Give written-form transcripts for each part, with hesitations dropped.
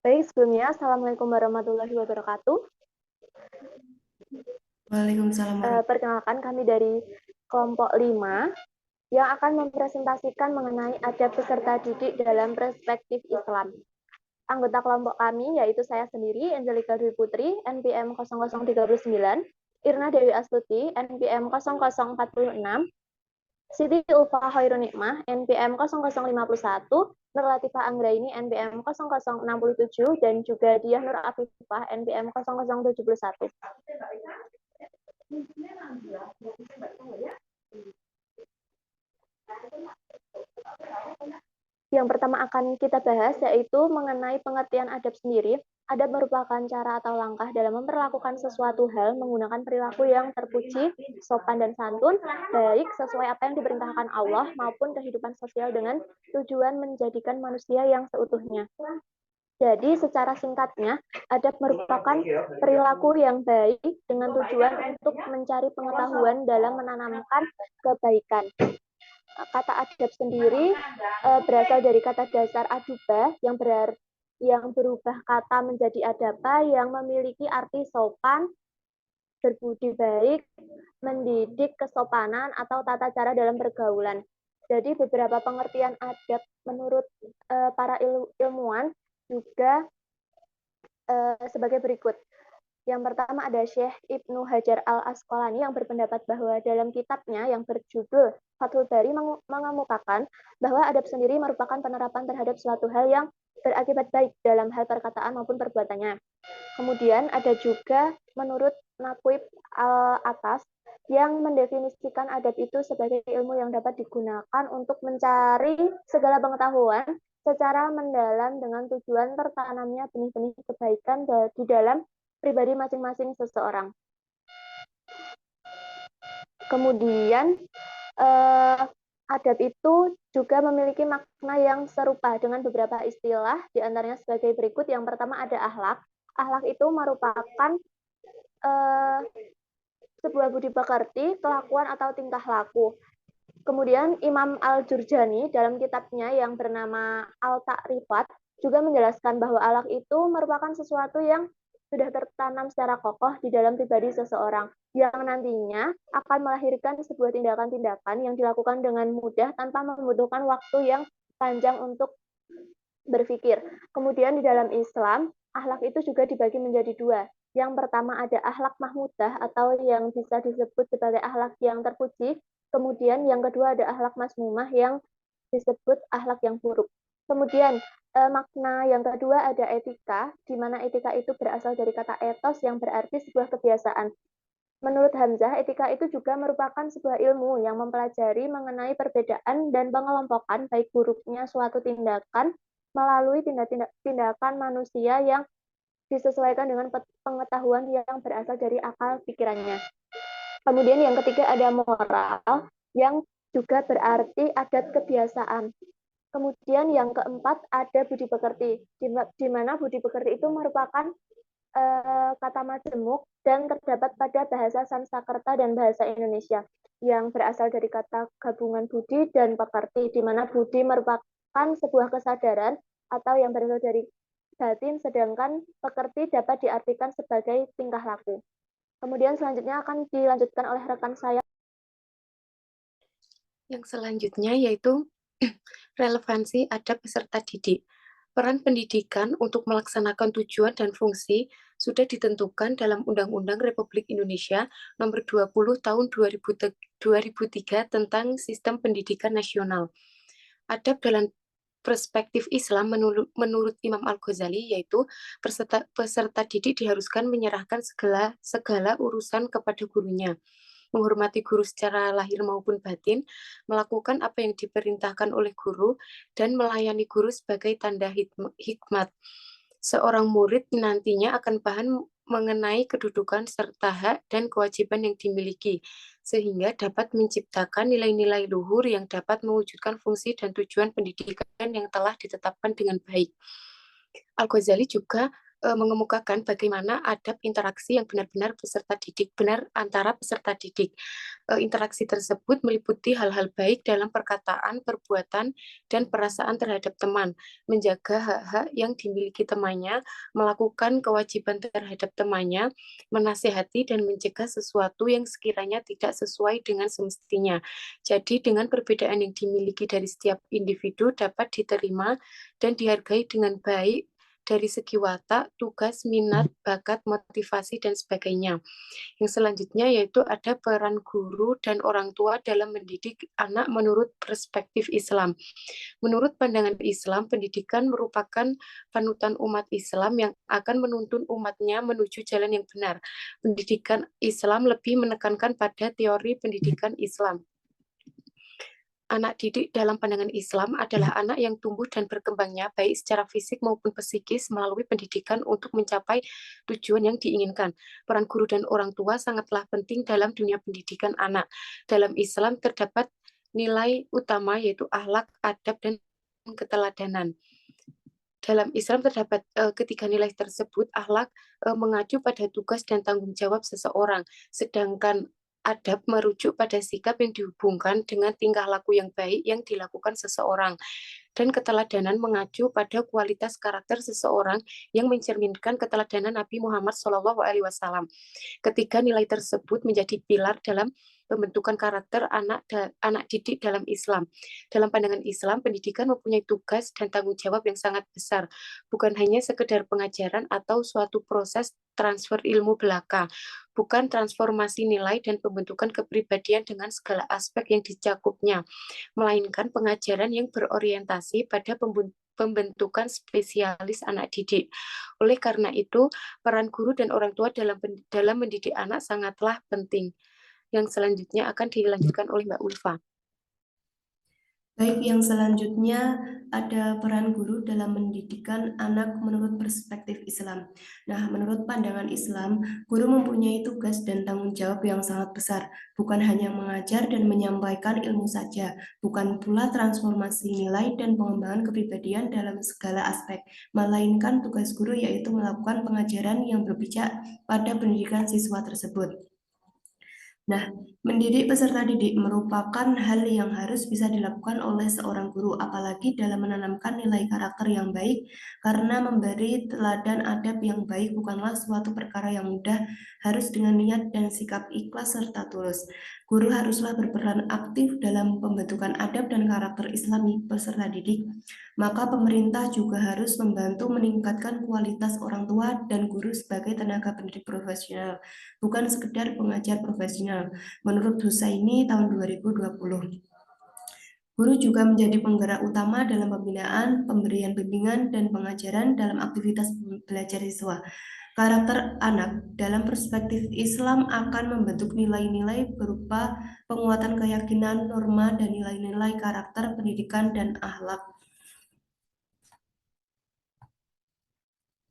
Baik, sebelumnya Assalamualaikum warahmatullahi wabarakatuh. Waalaikumsalam warahmatullahi Perkenalkan kami dari kelompok 5 yang akan mempresentasikan mengenai adab peserta didik dalam perspektif Islam. Anggota kelompok kami yaitu saya sendiri, Angelika Dwi Putri, NPM 0039, Irna Dewi Astuti, NPM 0046, Siti Ulfa Khairun Nikmah, NPM 0051, Nur Latifah Anggraini, NPM 0067, dan juga Diah Nur Afifah, NPM 0071. Yang pertama akan kita bahas yaitu mengenai pengertian adab sendiri. Adab merupakan cara atau langkah dalam memperlakukan sesuatu hal menggunakan perilaku yang terpuji, sopan dan santun, baik sesuai apa yang diperintahkan Allah maupun kehidupan sosial dengan tujuan menjadikan manusia yang seutuhnya. Jadi secara singkatnya, adab merupakan perilaku yang baik dengan tujuan untuk mencari pengetahuan dalam menanamkan kebaikan. Kata adab sendiri berasal dari kata dasar adubah yang berubah kata menjadi adapa yang memiliki arti sopan, berbudi baik, mendidik kesopanan atau tata cara dalam pergaulan. Jadi beberapa pengertian adab menurut para ilmuwan juga sebagai berikut. Yang pertama ada Syekh Ibnu Hajar Al-Asqalani yang berpendapat bahwa dalam kitabnya yang berjudul Fathul Bari mengemukakan bahwa adab sendiri merupakan penerapan terhadap suatu hal yang berakibat baik dalam hal perkataan maupun perbuatannya. Kemudian ada juga menurut Naqib Al-Atas yang mendefinisikan adab itu sebagai ilmu yang dapat digunakan untuk mencari segala pengetahuan secara mendalam dengan tujuan tertanamnya benih-benih kebaikan di dalam pribadi masing-masing seseorang. Kemudian adab itu juga memiliki makna yang serupa dengan beberapa istilah, diantaranya sebagai berikut. Yang pertama ada akhlak. Akhlak itu merupakan sebuah budi pekerti, kelakuan atau tingkah laku. Kemudian Imam Al-Jurjani dalam kitabnya yang bernama Al-Ta'rifat juga menjelaskan bahwa akhlak itu merupakan sesuatu yang sudah tertanam secara kokoh di dalam pribadi seseorang yang nantinya akan melahirkan sebuah tindakan-tindakan yang dilakukan dengan mudah tanpa membutuhkan waktu yang panjang untuk berpikir. Kemudian di dalam Islam, akhlak itu juga dibagi menjadi dua. Yang pertama ada akhlak mahmudah atau yang bisa disebut sebagai akhlak yang terpuji. Kemudian yang kedua ada akhlak masmumah yang disebut akhlak yang buruk. Kemudian makna yang kedua ada etika, di mana etika itu berasal dari kata etos yang berarti sebuah kebiasaan. Menurut Hamzah, etika itu juga merupakan sebuah ilmu yang mempelajari mengenai perbedaan dan pengelompokan baik buruknya suatu tindakan melalui tindakan manusia yang disesuaikan dengan pengetahuan yang berasal dari akal pikirannya. Kemudian yang ketiga ada moral yang juga berarti adat kebiasaan. Kemudian yang keempat ada budi pekerti, di mana budi pekerti itu merupakan kata majemuk dan terdapat pada bahasa Sanskerta dan bahasa Indonesia yang berasal dari kata gabungan budi dan pekerti, di mana budi merupakan sebuah kesadaran atau yang berasal dari batin, sedangkan pekerti dapat diartikan sebagai tingkah laku. Kemudian selanjutnya akan dilanjutkan oleh rekan saya. Yang selanjutnya yaitu relevansi adab peserta didik. Peran pendidikan untuk melaksanakan tujuan dan fungsi sudah ditentukan dalam Undang-Undang Republik Indonesia Nomor 20 Tahun 2003 tentang Sistem Pendidikan Nasional. Adab dalam perspektif Islam menurut Imam Al-Ghazali yaitu peserta didik diharuskan menyerahkan segala urusan kepada gurunya, menghormati guru secara lahir maupun batin, melakukan apa yang diperintahkan oleh guru, dan melayani guru sebagai tanda hikmat. Seorang murid nantinya akan paham mengenai kedudukan serta hak dan kewajiban yang dimiliki, sehingga dapat menciptakan nilai-nilai luhur yang dapat mewujudkan fungsi dan tujuan pendidikan yang telah ditetapkan dengan baik. Al-Ghazali juga mengemukakan bagaimana adab interaksi yang benar-benar antara peserta didik. Interaksi tersebut meliputi hal-hal baik dalam perkataan, perbuatan, dan perasaan terhadap teman, menjaga hak-hak yang dimiliki temannya, melakukan kewajiban terhadap temannya, menasehati dan mencegah sesuatu yang sekiranya tidak sesuai dengan semestinya. Jadi dengan perbedaan yang dimiliki dari setiap individu dapat diterima dan dihargai dengan baik dari segi watak, tugas, minat, bakat, motivasi, dan sebagainya. Yang selanjutnya yaitu ada peran guru dan orang tua dalam mendidik anak menurut perspektif Islam. Menurut pandangan Islam, pendidikan merupakan panutan umat Islam yang akan menuntun umatnya menuju jalan yang benar. Pendidikan Islam lebih menekankan pada teori pendidikan Islam. Anak didik dalam pandangan Islam adalah anak yang tumbuh dan berkembangnya baik secara fisik maupun psikis melalui pendidikan untuk mencapai tujuan yang diinginkan. Peran guru dan orang tua sangatlah penting dalam dunia pendidikan anak. Dalam Islam terdapat nilai utama yaitu akhlak, adab, dan keteladanan. Dalam Islam terdapat ketiga nilai tersebut. Akhlak mengacu pada tugas dan tanggung jawab seseorang, sedangkan adab merujuk pada sikap yang dihubungkan dengan tingkah laku yang baik yang dilakukan seseorang, dan keteladanan mengacu pada kualitas karakter seseorang yang mencerminkan keteladanan Nabi Muhammad SAW. Ketiga nilai tersebut menjadi pilar dalam pembentukan karakter anak didik dalam Islam. Dalam pandangan Islam, pendidikan mempunyai tugas dan tanggung jawab yang sangat besar, bukan hanya sekedar pengajaran atau suatu proses transfer ilmu belaka, bukan transformasi nilai dan pembentukan kepribadian dengan segala aspek yang dicakupnya, melainkan pengajaran yang berorientasi pada pembentukan spesialis anak didik. Oleh karena itu, peran guru dan orang tua dalam mendidik anak sangatlah penting. Yang selanjutnya akan dilanjutkan oleh Mbak Ulfa. Baik, yang selanjutnya ada peran guru dalam mendidikan anak menurut perspektif Islam. Nah, menurut pandangan Islam, guru mempunyai tugas dan tanggung jawab yang sangat besar, bukan hanya mengajar dan menyampaikan ilmu saja, bukan pula transformasi nilai dan pengembangan kepribadian dalam segala aspek, melainkan tugas guru yaitu melakukan pengajaran yang berpijak pada pendidikan siswa tersebut. Nah, mendidik peserta didik merupakan hal yang harus bisa dilakukan oleh seorang guru, apalagi dalam menanamkan nilai karakter yang baik, karena memberi teladan adab yang baik bukanlah suatu perkara yang mudah, harus dengan niat dan sikap ikhlas serta tulus. Guru haruslah berperan aktif dalam pembentukan adab dan karakter Islami peserta didik, maka pemerintah juga harus membantu meningkatkan kualitas orang tua dan guru sebagai tenaga pendidik profesional, bukan sekedar pengajar profesional. Menurut Husaini tahun 2020. Guru juga menjadi penggerak utama dalam pembinaan, pemberian bimbingan, dan pengajaran dalam aktivitas belajar siswa. Karakter anak dalam perspektif Islam akan membentuk nilai-nilai berupa penguatan keyakinan, norma, dan nilai-nilai karakter, pendidikan, dan akhlak.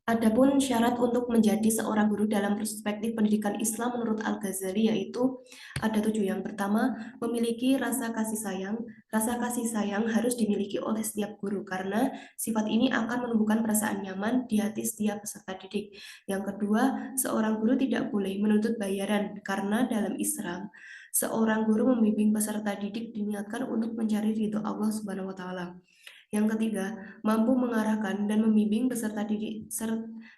Adapun syarat untuk menjadi seorang guru dalam perspektif pendidikan Islam menurut Al-Ghazali yaitu ada 7. Yang pertama, memiliki rasa kasih sayang. Rasa kasih sayang harus dimiliki oleh setiap guru karena sifat ini akan menumbuhkan perasaan nyaman di hati setiap peserta didik. Yang kedua, seorang guru tidak boleh menuntut bayaran karena dalam Islam, seorang guru membimbing peserta didik diniatkan untuk mencari ridho Allah Subhanahu wa taala. Yang ketiga, mampu mengarahkan dan membimbing peserta didik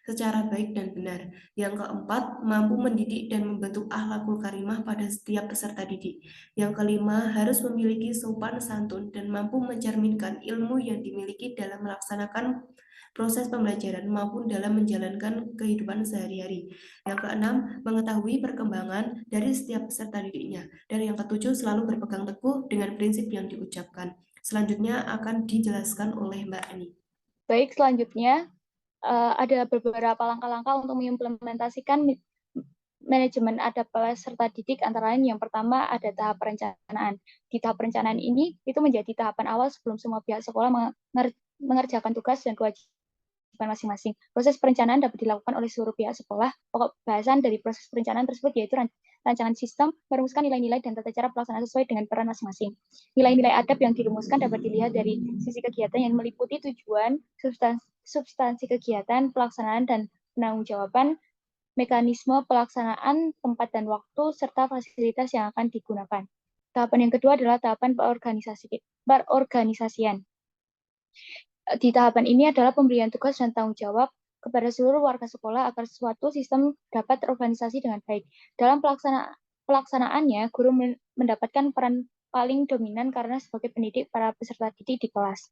secara baik dan benar. Yang keempat, mampu mendidik dan membentuk akhlakul karimah pada setiap peserta didik. Yang kelima, harus memiliki sopan santun dan mampu mencerminkan ilmu yang dimiliki dalam melaksanakan proses pembelajaran maupun dalam menjalankan kehidupan sehari-hari. Yang keenam, mengetahui perkembangan dari setiap peserta didiknya. Dan yang ketujuh, selalu berpegang teguh dengan prinsip yang diucapkan. Selanjutnya akan dijelaskan oleh Mbak Ani. Baik, selanjutnya ada beberapa langkah-langkah untuk mengimplementasikan manajemen adab peserta didik, antara lain yang pertama ada tahap perencanaan. Di tahap perencanaan ini itu menjadi tahapan awal sebelum semua pihak sekolah mengerjakan tugas dan kewajiban masing-masing. Proses perencanaan dapat dilakukan oleh seluruh pihak sekolah. Pokok bahasan dari proses perencanaan tersebut yaitu rancangan sistem, merumuskan nilai-nilai dan tata cara pelaksanaan sesuai dengan peran masing-masing. Nilai-nilai adab yang dirumuskan dapat dilihat dari sisi kegiatan yang meliputi tujuan, substansi kegiatan, pelaksanaan, dan penanggung-jawaban, mekanisme pelaksanaan, tempat dan waktu, serta fasilitas yang akan digunakan. Tahapan yang kedua adalah tahapan perorganisasian. Di tahapan ini adalah pemberian tugas dan tanggung jawab kepada seluruh warga sekolah agar suatu sistem dapat terorganisasi dengan baik. Dalam pelaksanaannya, guru mendapatkan peran paling dominan karena sebagai pendidik para peserta didik di kelas.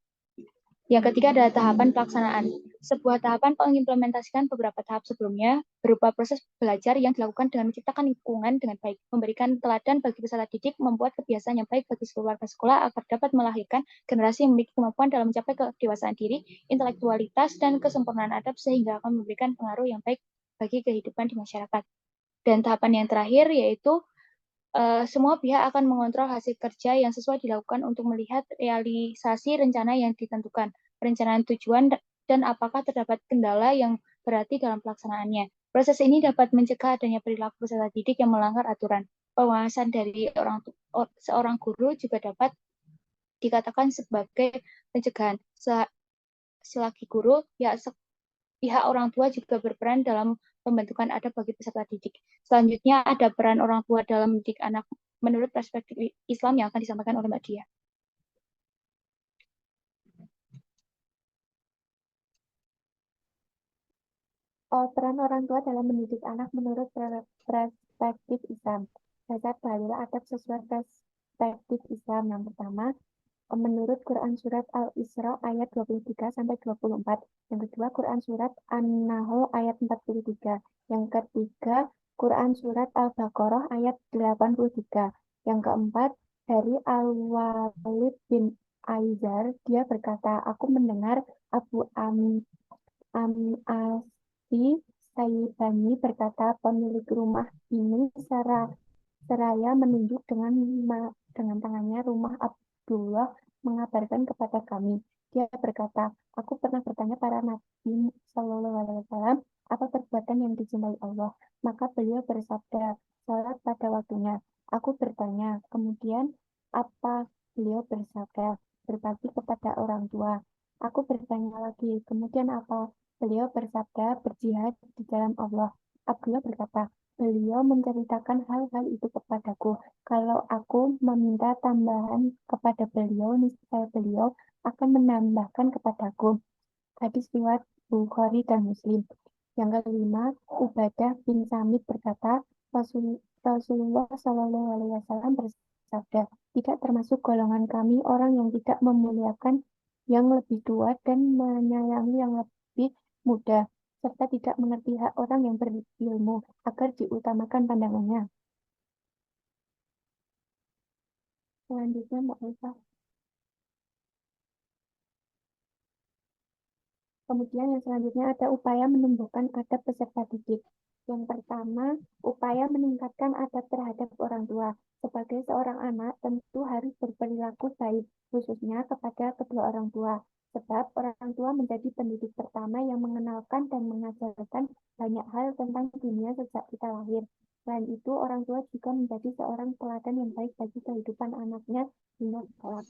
Yang ketiga adalah tahapan pelaksanaan. Sebuah tahapan mengimplementasikan beberapa tahap sebelumnya berupa proses belajar yang dilakukan dengan menciptakan lingkungan dengan baik, memberikan teladan bagi peserta didik, membuat kebiasaan yang baik bagi seluruh warga sekolah agar dapat melahirkan generasi yang memiliki kemampuan dalam mencapai kedewasaan diri, intelektualitas, dan kesempurnaan adab sehingga akan memberikan pengaruh yang baik bagi kehidupan di masyarakat. Dan tahapan yang terakhir yaitu semua pihak akan mengontrol hasil kerja yang sesuai dilakukan untuk melihat realisasi rencana yang ditentukan, perencanaan tujuan, dan apakah terdapat kendala yang berarti dalam pelaksanaannya. Proses ini dapat mencegah adanya perilaku peserta didik yang melanggar aturan. Pengawasan dari seorang guru juga dapat dikatakan sebagai pencegahan. Selagi guru, pihak orang tua juga berperan dalam pembentukan adab bagi peserta didik. Selanjutnya ada peran orang tua dalam mendidik anak menurut perspektif Islam yang akan disampaikan oleh Mbak Dia. Peran orang tua dalam mendidik anak menurut perspektif Islam. Dasar dalil adab sesuai perspektif Islam. Yang pertama, menurut Quran Surat Al-Isra ayat 23-24. Yang kedua, Quran Surat An-Nahl ayat 43. Yang ketiga, Quran Surat Al-Baqarah ayat 83. Yang keempat, dari Al-Walid bin Aizar, dia berkata, aku mendengar Abu Asi Sayyibani berkata, pemilik rumah ini seraya menunjuk dengan tangannya rumah Abdullah mengabarkan kepada kami. Dia berkata, aku pernah bertanya para Nabi Shallallahu Alaihi Wasallam apa perbuatan yang dicintai Allah. Maka beliau bersabda, salat pada waktunya. Aku bertanya, kemudian apa? Beliau bersabda, berbakti kepada orang tua. Aku bertanya lagi, kemudian apa? Beliau bersabda, berjihad di jalan Allah. Abdullah berkata, beliau menceritakan hal-hal itu kepadaku. Kalau aku meminta tambahan kepada beliau, niscaya beliau akan menambahkan kepadaku. Hadis riwayat Bukhari dan Muslim. Yang kelima, Ubadah bin Samit berkata, Rasulullah Shallallahu Alaihi Wasallam bersabda, tidak termasuk golongan kami orang yang tidak memuliakan yang lebih tua dan menyayangi yang lebih muda, serta tidak mengerti hak orang yang berilmu agar diutamakan pandangannya. Selanjutnya, Mbak Elsa. Kemudian yang selanjutnya ada upaya menumbuhkan adab peserta didik. Yang pertama, upaya meningkatkan adab terhadap orang tua. Sebagai seorang anak, tentu harus berperilaku baik, khususnya kepada kedua orang tua. Sebab orang tua menjadi pendidik pertama yang mengenalkan dan mengajarkan banyak hal tentang dunia sejak kita lahir. Selain itu, orang tua juga menjadi seorang teladan yang baik bagi kehidupan anaknya hingga kelak.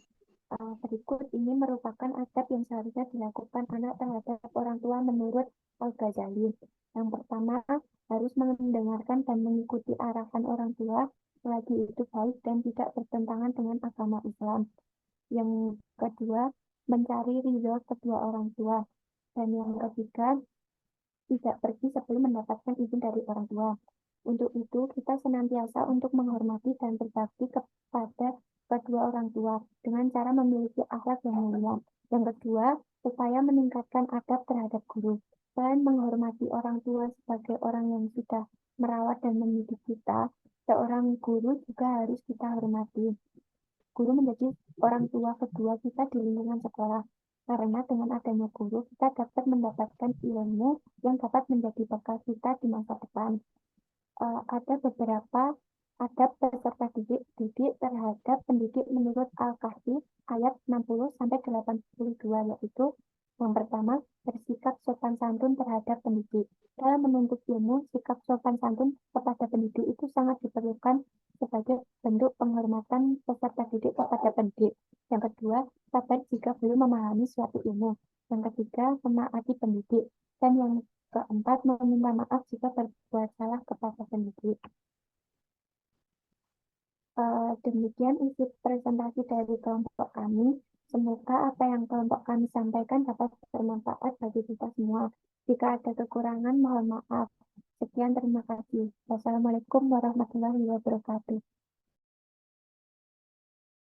Berikut ini merupakan adab yang seharusnya dilakukan anak terhadap orang tua menurut Al-Ghazali. Yang pertama, harus mendengarkan dan mengikuti arahan orang tua selagi itu baik dan tidak bertentangan dengan agama Islam. Yang kedua, mencari ridho kedua orang tua. Dan yang ketiga, tidak pergi sebelum mendapatkan izin dari orang tua. Untuk itu, kita senantiasa untuk menghormati dan berbakti kepada kedua orang tua dengan cara memiliki akhlak yang mulia. Yang kedua, upaya meningkatkan adab terhadap guru. Selain menghormati orang tua sebagai orang yang sudah merawat dan mendidik kita, seorang guru juga harus kita hormati. Guru menjadi orang tua kedua kita di lingkungan sekolah. Karena dengan adanya guru, kita dapat mendapatkan ilmu yang dapat menjadi bekal kita di masa depan. Ada beberapa adab peserta didik terhadap pendidik menurut Al-Kahfi ayat 60-82, yaitu yang pertama, bersikap sopan santun terhadap pendidik. Dalam menuntut ilmu, sikap sopan santun kepada pendidik itu sangat diperlukan sebagai bentuk penghormatan peserta didik kepada pendidik. Yang kedua, sabar jika belum memahami suatu ilmu. Yang ketiga, memaafkan pendidik. Dan yang keempat, meminta maaf jika berbuat salah kepada sendiri. Demikian isi presentasi dari kelompok kami. Semoga apa yang kelompok kami sampaikan dapat bermanfaat bagi kita semua. Jika ada kekurangan, mohon maaf. Sekian, terima kasih. Wassalamualaikum warahmatullahi wabarakatuh.